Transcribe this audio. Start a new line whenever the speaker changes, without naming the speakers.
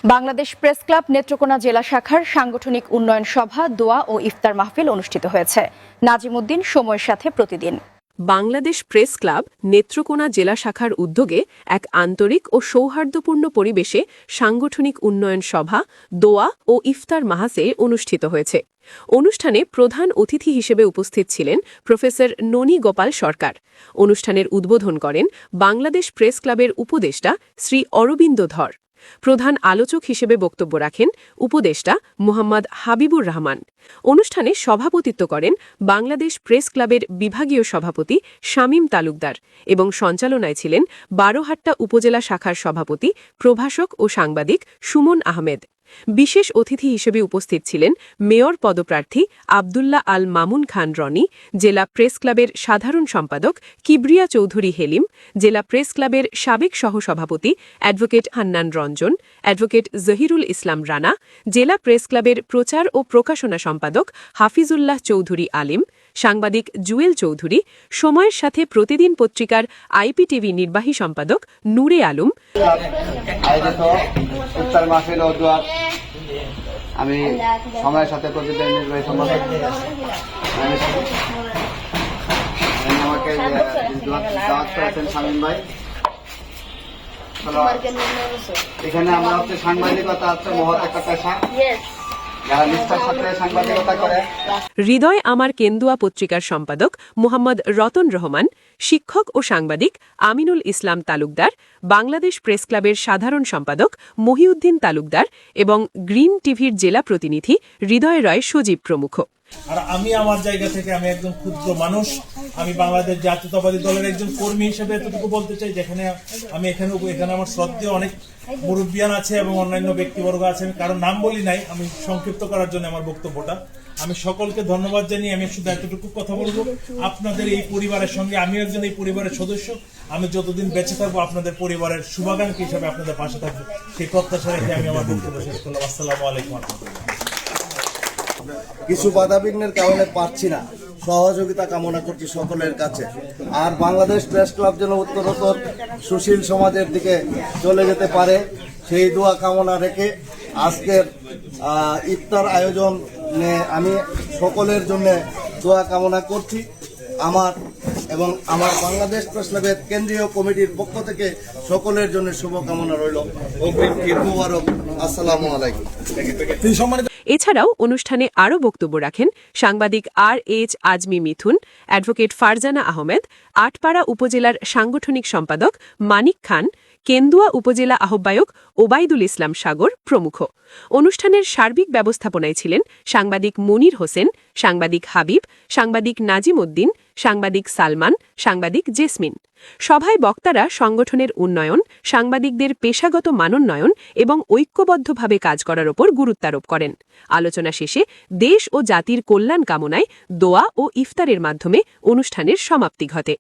Bangladesh press club Netrokona জেলা শাখার সাংগঠনিক উন্নয়ন সভা, দোয়া ও ইফতার মাহফিল অনুষ্ঠিত হয়েছে। নাজিমুদ্দিন সময়ের সাথে প্রতিদিন।
বাংলাদেশ প্রেস ক্লাব নেত্রকোনা জেলা শাখার উদ্যোগে এক আন্তরিক ও সৌহার্দ্যপূর্ণ পরিবেশে সাংগঠনিক উন্নয়ন সভা, দোয়া ও ইফতার মাহফিল অনুষ্ঠিত হয়েছে। অনুষ্ঠানে প্রধান অতিথি হিসেবে উপস্থিত ছিলেন প্রফেসর ননী গোপাল সরকার। অনুষ্ঠানের উদ্বোধন করেন বাংলাদেশ প্রেস ক্লাবের উপদেষ্টা শ্রী অরবিন্দ ধর। প্রধান আলোচক হিসেবে বক্তব্য রাখেন উপদেষ্টা মোহাম্মদ হাবিবুর রহমান। অনুষ্ঠানে সভাপতিত্ব করেন বাংলাদেশ প্রেস ক্লাবের বিভাগীয় সভাপতি শামীম তালুকদার এবং সঞ্চালনায় ছিলেন বারোহাট্টা উপজেলা শাখার সভাপতি, প্রভাষক ও সাংবাদিক সুমন আহমেদ। বিশেষ অতিথি হিসেবে উপস্থিত ছিলেন মেয়র পদপ্রার্থী আবদুল্লাহ আল মামুন খান রনি, জেলা প্রেস ক্লাবের সাধারণ সম্পাদক কিবরিয়া চৌধুরী হেলিম, জেলা প্রেস ক্লাবের সাবেক সহসভাপতি অ্যাডভোকেট হান্নান রঞ্জন, অ্যাডভোকেট জহিরুল ইসলাম রানা, জেলা প্রেস ক্লাবের প্রচার ও প্রকাশনা সম্পাদক হাফিজুল্লাহ চৌধুরী আলিম, সাংবাদিক জুয়েল চৌধুরী, সময়ের সাথে প্রতিদিন পত্রিকার IPTV নির্বাহী সম্পাদক নূরে আলম।
আমি সময়ের সাথে প্রতিদিন নির্বাহী সম্পাদক আমাকে দাওয়াত করেছেন শামীম ভাই। এখানে আমরা সাংবাদিকতা মহৎ একটা পেশা।
হৃদয় আমার কেন্দুয়া পত্রিকার সম্পাদক মোহাম্মদ রতন রহমান, শিক্ষক ও সাংবাদিক আমিনুল ইসলাম তালুকদার, বাংলাদেশ প্রেস ক্লাবের সাধারণ সম্পাদক মহিউদ্দিন তালুকদার এবং গ্রিন টিভির জেলা প্রতিনিধি হৃদয় রয় সজীব প্রমুখ।
আর আমি আমার জায়গা থেকে আমি একজন ক্ষুদ্র মানুষ, আমি বাংলাদেশ জাতীয়তাবাদী দলের একজন কর্মী হিসেবে এতটুকু বলতে চাই, যেখানে আমি এখানে আমার শ্রদ্ধেয় অনেক মুরব্বিয়ান আছে এবং অন্যান্য ব্যক্তিবর্গ আছে। আমি কারণ নাম বলি নাই, আমি সংক্ষিপ্ত করার জন্য আমার বক্তব্যটা। আমি সকলকে ধন্যবাদ জানিয়ে আমি শুধু এতটুকু কথা বলবো, আপনাদের এই পরিবারের সঙ্গে আমি একজন এই পরিবারের সদস্য। আমি যতদিন বেঁচে থাকবো আপনাদের পরিবারের শুভাকাঙ্ক্ষী হিসেবে আপনাদের পাশে থাকবো, সেই প্রত্যাশা রেখে আমি আমার বক্তব্য শেষ করলাম। আসসালামু আলাইকুম।
কিছু বাধাবিঘ্নের কারণে পারছি না, সহযোগিতা কামনা করছি সকলের কাছে। আর বাংলাদেশ প্রেস ক্লাব যেন উত্তরোত্তর সুশীল সমাজের দিকে চলে যেতে পারে, সেই দোয়া কামনা রেখে আজকের ইফতার আয়োজনে আমি সকলের জন্য দোয়া কামনা করছি। আমার এবং আমার বাংলাদেশ প্রেস ক্লাবের কেন্দ্রীয় কমিটির পক্ষ থেকে সকলের জন্য শুভকামনা রইল। ঈদ মুবারক। আসসালামু আলাইকুম।
এছাড়াও অনুষ্ঠানে আরও বক্তব্য রাখেন সাংবাদিক RH আজমি মিথুন, অ্যাডভোকেট ফারজানা আহমেদ, আটপাড়া উপজেলার সাংগঠনিক সম্পাদক মানিক খান, কেন্দুয়া উপজেলা আহ্বায়ক ওবায়দুল ইসলাম সাগর প্রমুখ। অনুষ্ঠানের সার্বিক ব্যবস্থাপনায় ছিলেন সাংবাদিক মনির হোসেন, সাংবাদিক হাবিব, সাংবাদিক নাজিমুদ্দিন, সাংবাদিক সালমান, সাংবাদিক জেসমিন। সভায় বক্তারা সংগঠনের উন্নয়ন, সাংবাদিকদের পেশাগত মানোন্নয়ন এবং ঐক্যবদ্ধভাবে কাজ করার ওপর গুরুত্বারোপ করেন। আলোচনা শেষে দেশ ও জাতির কল্যাণ কামনায় দোয়া ও ইফতারের মাধ্যমে অনুষ্ঠানের সমাপ্তি ঘটে।